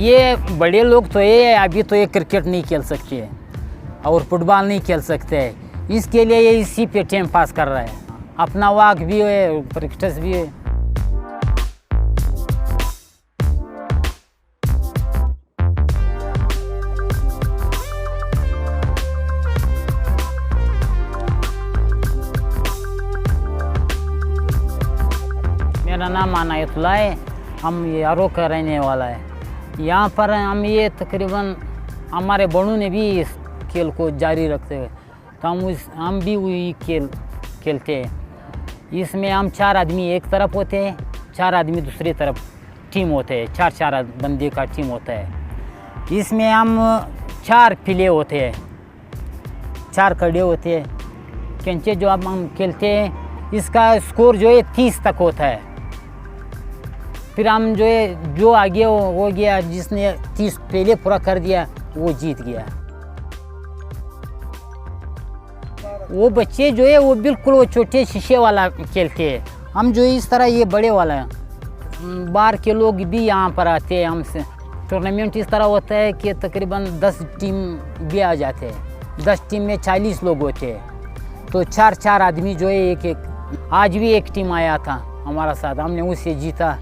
ये बड़े लोग तो ये अभी तो ये क्रिकेट नहीं खेल सकते और फुटबॉल नहीं खेल सकते हैं, इसके लिए ये इसी पे टाइम पास कर रहा है, अपना वॉक भी है, प्रैक्टिस भी है। मेरा नाम अनायतुल्लाह है, हम यारों का रहने वाला है। यहाँ पर हम ये तकरीबन हमारे बड़ों ने भी इस खेल को जारी रखते हैं, तो हम भी वही खेल खेलते हैं। इसमें हम 4 आदमी एक तरफ होते हैं, 4 आदमी दूसरी तरफ टीम होते हैं, 4 बंदे का टीम होता है। इसमें हम 4 पिले होते हैं, 4 कड़े होते हैं। कंचे जो अब हम खेलते हैं इसका स्कोर जो है 30 तक होता है। फिर हम जो है जो आगे हो गया, जिसने 30 पहले पूरा कर दिया वो जीत गया। वो बच्चे जो है वो बिल्कुल वो छोटे शीशे वाला खेलते हैं, हम जो है इस तरह ये बड़े वाला है। बाहर के लोग भी यहाँ पर आते हैं हमसे। टूर्नामेंट इस तरह होता है कि तकरीबन 10 टीम भी आ जाते हैं, 10 टीम में 40 लोग होते हैं, तो 4 आदमी जो है एक आज भी एक टीम आया था हमारा साथ, हमने उससे जीता।